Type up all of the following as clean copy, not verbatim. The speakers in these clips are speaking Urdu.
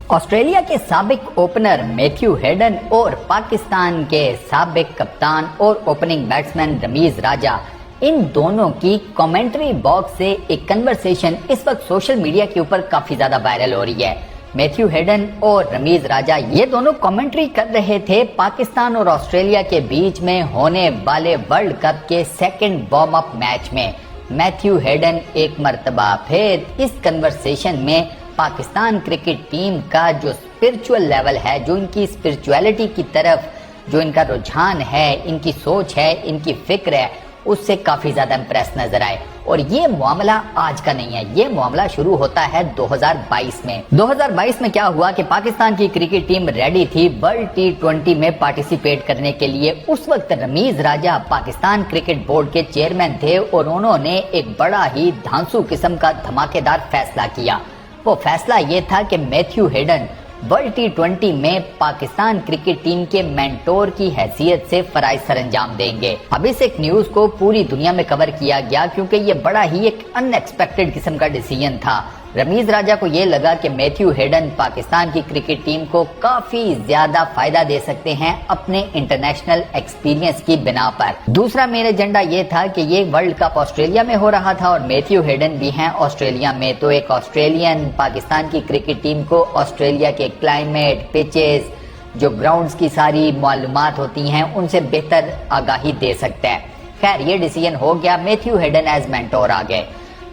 آسٹریلیا کے سابق اوپنر میتھیو ہیڈن اور پاکستان کے سابق کپتان اور اوپننگ بیٹسمین رمیز راجہ، ان دونوں کی کامنٹری باکس سے ایک کنورسیشن اس وقت سوشل میڈیا کے اوپر کافی زیادہ وائرل ہو رہی ہے۔ میتھیو ہیڈن اور رمیز راجہ یہ دونوں کامنٹری کر رہے تھے پاکستان اور آسٹریلیا کے بیچ میں ہونے والے ورلڈ کپ کے سیکنڈ وارم اپ میچ میں۔ میتھیو ہیڈن ایک مرتبہ پھر اس کنورسیشن میں پاکستان کرکٹ ٹیم کا جو اسپرچول لیول ہے، جو ان کی اسپرچویلٹی کی طرف جو ان کا رجحان ہے، ان کی سوچ ہے، ان کی فکر ہے، اس سے کافی زیادہ امپریس نظر آئے۔ اور یہ معاملہ آج کا نہیں ہے، یہ معاملہ شروع ہوتا ہے 2022 میں۔ 2022 میں کیا ہوا کہ پاکستان کی کرکٹ ٹیم ریڈی تھی ورلڈ T20 میں پارٹیسپیٹ کرنے کے لیے۔ اس وقت رمیز راجہ پاکستان کرکٹ بورڈ کے چیئرمین تھے اور انہوں نے ایک بڑا ہی دھانسو قسم کا دھماکے دار فیصلہ کیا۔ وہ فیصلہ یہ تھا کہ میتھیو ہیڈن ورلڈ T20 میں پاکستان کرکٹ ٹیم کے مینٹور کی حیثیت سے فرائض سر انجام دیں گے۔ اب اس ایک نیوز کو پوری دنیا میں کور کیا گیا کیونکہ یہ بڑا ہی ایک ان ایکسپیکٹڈ قسم کا ڈیسیژن تھا۔ رمیز راجہ کو یہ لگا کہ میتھیو ہیڈن پاکستان کی کرکٹ ٹیم کو کافی زیادہ فائدہ دے سکتے ہیں اپنے انٹرنیشنل ایکسپیرینس کی بنا پر۔ دوسرا مین ایجنڈا یہ تھا کہ یہ ورلڈ کپ آسٹریلیا میں ہو رہا تھا اور میتھیو ہیڈن بھی ہیں آسٹریلیا میں، تو ایک آسٹریلین پاکستان کی کرکٹ ٹیم کو آسٹریلیا کے کلائمیٹ، پچز، جو گراؤنڈز کی ساری معلومات ہوتی ہیں ان سے بہتر آگاہی دے سکتا ہے۔ خیر یہ ڈیسیژن ہو گیا، میتھیو ہیڈن ایز مینٹور آ گئے۔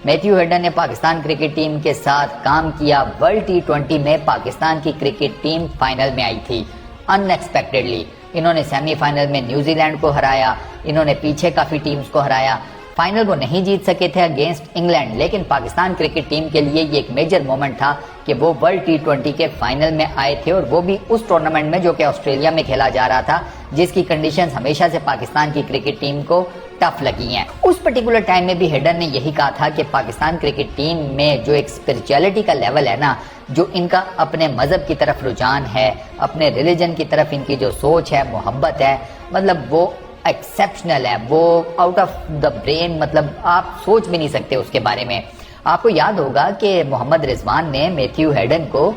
میتھیو ہیڈن نے پاکستان کرکٹ ٹیم کے ساتھ کام کیا۔ ورلڈ T20 میں پاکستان کی کرکٹ ٹیم فائنل میں آئی تھی ان ایکسپیکٹڈلی۔ انہوں نے سیمی فائنل میں نیوزی لینڈ کو ہرایا، انہوں نے پیچھے کافی ٹیمز کو ہرایا۔ فائنل وہ نہیں جیت سکے تھے اگینسٹ انگلینڈ، لیکن پاکستان کرکٹ ٹیم کے لیے یہ ایک میجر مومنٹ تھا کہ وہ ورلڈ T20 کے فائنل میں آئے تھے، اور وہ بھی اس ٹورنامنٹ میں جو کہ آسٹریلیا میں کھیلا جا رہا تھا، جس کی کنڈیشنز ہمیشہ سے پاکستان کی کرکٹ ٹیم کو ٹف لگی ہیں۔ اس پرٹیکولر ٹائم میں بھی ہیڈن نے یہی کہا تھا کہ پاکستان کرکٹ ٹیم میں جو ایک اسپرچویلٹی کا لیول ہے نا، جو ان کا اپنے مذہب کی طرف رجحان ہے، اپنے ریلیجن کی طرف ان کی جو سوچ ہے، محبت ہے، مطلب وہ ایکسیپشنل ہے، وہ آؤٹ آف دا برین، مطلب آپ سوچ بھی نہیں سکتے اس کے بارے میں۔ آپ کو یاد ہوگا کہ محمد رضوان نے میتھیو ہیڈن کو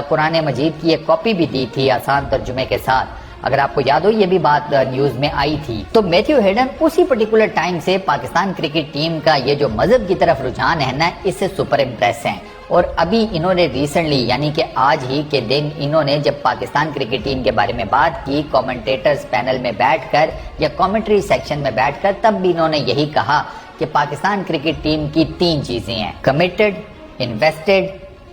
قرآن مجید کی ایک کاپی بھی دی تھی آسان ترجمے کے ساتھ، اگر آپ کو یاد ہو یہ بھی بات نیوز میں آئی تھی۔ تو میتھیو ہیڈن اسی پرٹیکولر ٹائم سے پاکستان کرکٹ ٹیم کا یہ جو مذہب کی طرف رجحان ہے نا، اس سے سپر امپریس ہیں۔ اور ابھی انہوں نے ریسنٹلی یعنی کہ آج ہی کے دن انہوں نے جب پاکستان کرکٹ ٹیم کے بارے میں بات کی کامنٹیٹرز پینل میں بیٹھ کر یا کامنٹری سیکشن میں بیٹھ کر، تب بھی انہوں نے یہی کہا کہ پاکستان کرکٹ ٹیم کی 3 چیزیں ہیں: کمیٹڈ، انویسٹڈ،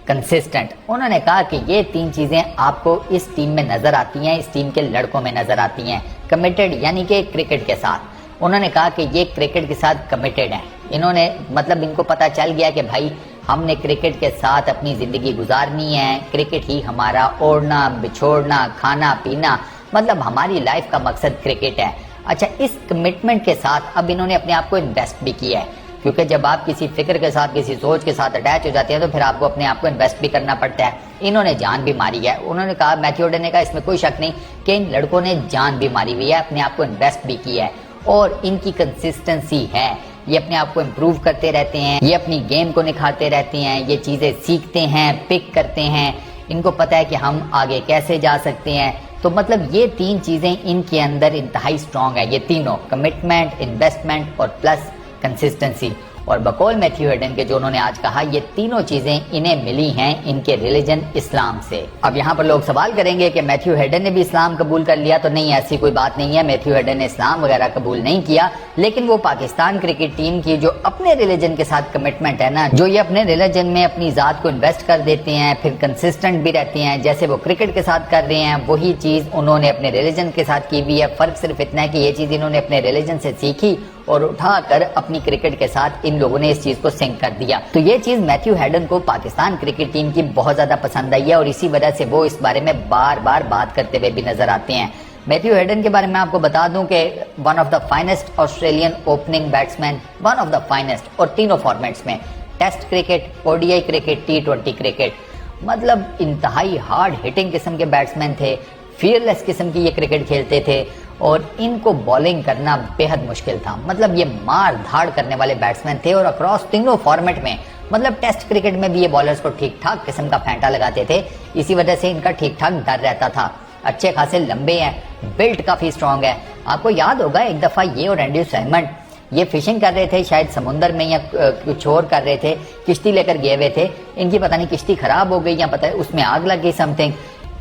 کنسسٹنٹ۔ انہوں نے کہا کہ یہ 3 چیزیں آپ کو اس ٹیم میں نظر آتی ہیں، اس ٹیم کے لڑکوں میں نظر آتی ہیں۔ کمیٹڈ یعنی کہ کرکٹ کے ساتھ، انہوں نے کہا کہ یہ کرکٹ کے ساتھ کمیٹڈ ہیں۔ انہوں نے مطلب ان کو پتا چل گیا کہ بھائی ہم نے کرکٹ کے ساتھ اپنی زندگی گزارنی ہے، کرکٹ ہی ہمارا اوڑھنا بچھوڑنا کھانا پینا، مطلب ہماری لائف کا مقصد کرکٹ ہے۔ اچھا، اس کمٹمنٹ کے ساتھ اب انہوں نے اپنے آپ کو انویسٹ بھی کیا ہے، کیونکہ جب آپ کسی فکر کے ساتھ کسی سوچ کے ساتھ اٹیچ ہو جاتے ہیں تو پھر آپ کو اپنے آپ کو انویسٹ بھی کرنا پڑتا ہے۔ انہوں نے جان بھی ماری ہے، انہوں نے کہا، میتھیو ہیڈن نے کہا اس میں کوئی شک نہیں کہ ان لڑکوں نے جان بھی ماری ہوئی ہے، اپنے آپ کو انویسٹ بھی کیا ہے، اور ان کی کنسسٹنسی ہے، یہ اپنے آپ کو امپروو کرتے رہتے ہیں، یہ اپنی گیم کو نکھارتے رہتے ہیں، یہ چیزیں سیکھتے ہیں، پک کرتے ہیں، ان کو پتہ ہے کہ ہم آگے کیسے جا سکتے ہیں۔ تو مطلب یہ 3 چیزیں ان کے اندر انتہائی سٹرونگ ہے، یہ تینوں، کمٹمنٹ، انویسٹمنٹ اور پلس کنسسٹنسی۔ اور بقول میتھیو ہیڈن کے جو انہوں نے آج کہا، یہ تینوں چیزیں انہیں ملی ہیں ان کے ریلیجن اسلام سے۔ اب یہاں پر لوگ سوال کریں گے کہ میتھیو ہیڈن نے بھی اسلام قبول کر لیا؟ تو نہیں، ایسی کوئی بات نہیں ہے، میتھیو ہیڈن نے اسلام وغیرہ قبول نہیں کیا، لیکن وہ پاکستان کرکٹ ٹیم کی جو اپنے ریلیجن کے ساتھ کمٹمنٹ ہے نا، جو یہ اپنے ریلیجن میں اپنی ذات کو انویسٹ کر دیتے ہیں، پھر کنسسٹنٹ بھی رہتے ہیں، جیسے وہ کرکٹ کے ساتھ کر رہے ہیں، وہی چیز انہوں نے اپنے ریلیجن کے ساتھ کی بھی ہے۔ فرق صرف اتنا ہے کہ یہ چیز انہوں نے اپنے ریلیجن سے سیکھی اور اٹھا کر اپنی کرکٹ کے ساتھ ان لوگوں نے اس چیز کو سنک کر دیا۔ تو یہ چیز میتھیو ہیڈن کو پاکستان کرکٹ ٹیم کی بہت زیادہ پسند آئی ہے، اور اسی وجہ سے وہ اس بارے میں بار بار بات کرتے ہوئے بھی نظر آتے ہیں۔ میتھیو ہیڈن کے بارے میں آپ کو بتا دوں کہ one of the finest Australian opening batsman, one of the finest, اور تینوں فارمیٹس میں، test cricket, ODI cricket, T20 cricket, مطلب انتہائی ہارڈ ہٹنگ قسم کے بیٹسمین تھے، فیئرلیس قسم کی یہ کرکٹ کھیلتے تھے، اور ان کو بالنگ کرنا بے حد مشکل تھا۔ مطلب یہ مار دھاڑ کرنے والے بیٹسمین تھے، اور اکراس تینوں فارمیٹ میں مطلب ٹیسٹ کرکٹ میں بھی یہ بالرز کو ٹھیک ٹھاک قسم کا پھینٹا لگاتے تھے، اسی وجہ سے ان کا ٹھیک ٹھاک ڈر رہتا تھا. اچھے خاصے لمبے ہیں، بلٹ کافی اسٹرانگ ہے. آپ کو یاد ہوگا ایک دفعہ یہ اور اینڈریو سیمنڈ یہ فشنگ کر رہے تھے شاید سمندر میں یا کچھ اور کر رہے تھے، کشتی لے کر گئے ہوئے تھے. ان کی پتہ نہیں کشتی خراب ہو گئی یا پتہ اس میں آگ لگ گئی سم تھنگ.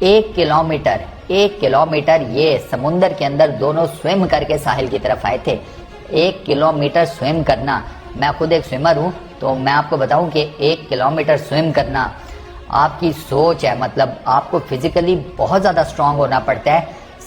1 کلومیٹر یہ سمندر کے اندر دونوں سوئم کر کے ساحل کی طرف آئے تھے. 1 کلومیٹر سوئم کرنا، میں خود ایک سوئمر ہوں تو میں آپ کو بتاؤں کہ 1 کلومیٹر سوئم کرنا آپ کی سوچ ہے، مطلب آپ کو فزیکلی بہت زیادہ اسٹرانگ ہونا پڑتا ہے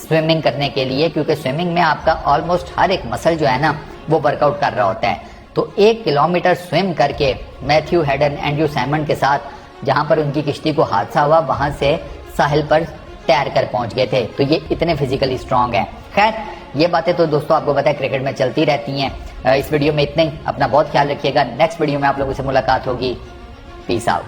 سوئمنگ کرنے کے لیے، کیونکہ سوئمنگ میں آپ کا آلموسٹ ہر ایک مسل جو ہے نا وہ ورک آؤٹ کر رہا ہوتا ہے. تو 1 کلومیٹر سوئم کر کے میتھیو ہیڈن، اینڈریو سیمنڈ کے ساتھ جہاں پر ان کی کشتی کو حادثہ ہوا وہاں سے ساحل پر تیر کر پہنچ گئے تھے. تو یہ اتنے فزیکلی اسٹرانگ ہیں. خیر یہ باتیں تو دوستوں آپ کو پتہ ہے کرکٹ میں چلتی رہتی ہیں. اس ویڈیو میں اتنا ہی. اپنا بہت خیال رکھیے گا. نیکسٹ ویڈیو میں آپ لوگوں سے ملاقات ہوگی. پیس آؤٹ.